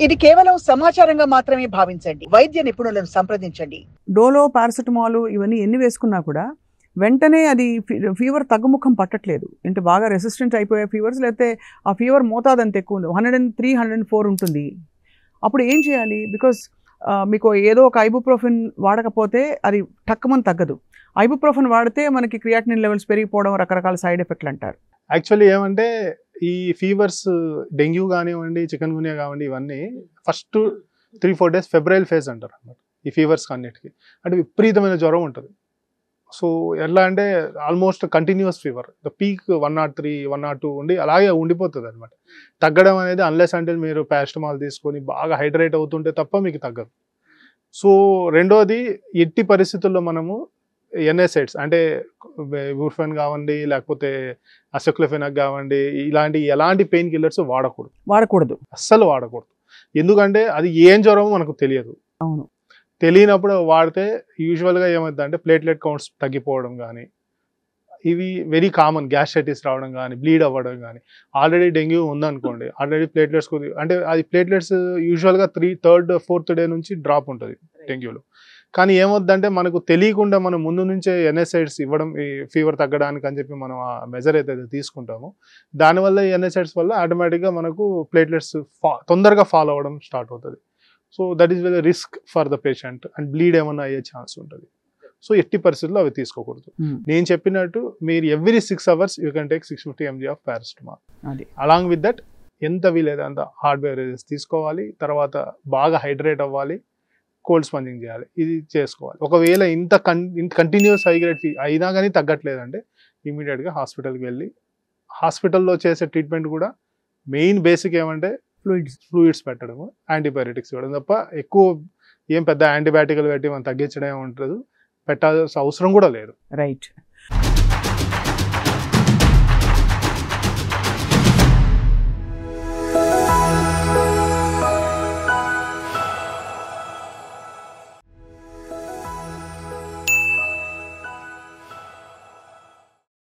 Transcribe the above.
ఇది కేవలం సమాచారంగా మాత్రమే భావించండి. వైద్య నిపుణులను సంప్రదించండి. డోలో, పారాసిటమాల్ ఇవన్నీ ఎన్ని వేసుకున్నా కూడా వెంటనే అది ఫీవర్ తగ్గుముఖం పట్టట్లేదు. అంటే బాగా రెసిస్టెంట్ అయిపోయే ఫీవర్స్, లేకపోతే ఆ ఫీవర్ మోతాదు అంత ఎక్కువ ఉంది, 103, 104 ఉంటుంది. అప్పుడు ఏం చేయాలి? బికాస్ మీకు ఏదో ఒక ఐబుప్రోఫెన్ వాడకపోతే అది టక్కుమని తగ్గదు. ఐబుప్రోఫెన్ వాడితే మనకి క్రియాటినిన్ లెవెల్స్ పెరిగిపోవడం, రకరకాల సైడ్ ఎఫెక్ట్లు అంటారు. యాక్చువల్లీ ఏమంటే ఈ ఫీవర్స్ డెంగ్యూ కానివ్వండి, చికెన్ గున్యా కానివ్వండి, ఇవన్నీ ఫస్ట్ 3-4 days ఫెబ్రైల్ ఫేజ్ అంటారు అన్నమాట ఈ ఫీవర్స్ అన్నిటికీ. అంటే విపరీతమైన జ్వరం ఉంటుంది. సో ఎలా అంటే almost continuous fever, the peak 103, 102 ఉండి అలాగే ఉండిపోతుంది అనమాట. తగ్గడం అనేది అన్లెస్ అంటే మీరు పారాసిటమాల్ తీసుకొని బాగా హైడ్రేట్ అవుతుంటే తప్ప మీకు తగ్గదు. సో రెండోది, ఎట్టి పరిస్థితుల్లో మనము ఎన్ఎసైడ్స్ అంటే బూర్ఫెన్ కావండి, లేకపోతే అసెక్లోఫెనాక్ కావండి, ఎలాంటి పెయిన్ కిల్లర్స్ వాడకూడదు, అస్సలు వాడకూడదు. ఎందుకంటే అది ఏం జ్వరమో మనకు తెలియదు. అవును. తెలియనప్పుడు వాడితే యూజువల్గా ఏమవుతుంది అంటే ప్లేట్లెట్ కౌంట్స్ తగ్గిపోవడం కానీ, ఇవి వెరీ కామన్, గ్యాస్ట్రైటిస్ రావడం కానీ, బ్లీడ్ అవ్వడం కానీ. ఆల్రెడీ డెంగ్యూ ఉందనుకోండి, ఆల్రెడీ ప్లేట్లెట్స్ అంటే అది ప్లేట్లెట్స్ యూజువల్గా 3rd, 4th డే నుంచి డ్రాప్ ఉంటుంది డెంగ్యూలో. కానీ ఏమవుతుందంటే మనకు తెలియకుండా మనం ముందు నుంచే ఎన్ఎసైడ్స్ ఇవ్వడం, ఈ ఫీవర్ తగ్గడానికి అని చెప్పి మనం ఆ మెజర్ అయితే తీసుకుంటామో, దానివల్ల ఈ ఎన్ఎసైడ్స్ వల్ల ఆటోమేటిక్గా మనకు ప్లేట్లెట్స్ తొందరగా ఫాల్ అవ్వడం స్టార్ట్ అవుతుంది. So that is very risk for the patient and bleed ఏమన్నా అయ్యే ఛాన్స్ ఉంటుంది. సో ఎట్టి పరిస్థితుల్లో అవి తీసుకోకూడదు. నేను చెప్పినట్టు మీరు every 6 hours you can take 650 mg of paracetamol. Along with that ఎంత వీలైతే అంత హార్డ్ బెవరేజెస్ తీసుకోవాలి. తర్వాత బాగా హైడ్రేట్ అవ్వాలి, కోల్డ్ స్పంజింగ్ చేయాలి. ఇది చేసుకోవాలి. ఒకవేళ ఇంత కంటిన్యూస్ హైగ్రేడ్ అయినా కానీ తగ్గట్లేదంటే ఇమీడియట్గా హాస్పిటల్కి వెళ్ళి, హాస్పిటల్లో చేసే ట్రీట్మెంట్ కూడా మెయిన్ బేసిక్ ఏమంటే ఫ్లూయిడ్స్ పెట్టడము, యాంటీబయాటిక్స్ ఇవ్వడం తప్ప ఎక్కువ ఏం పెద్ద యాంటీబయాటిక్లు పెట్టి మనం తగ్గించడం ఉంటుంది, పెట్టాల్సిన అవసరం కూడా లేదు. రైట్.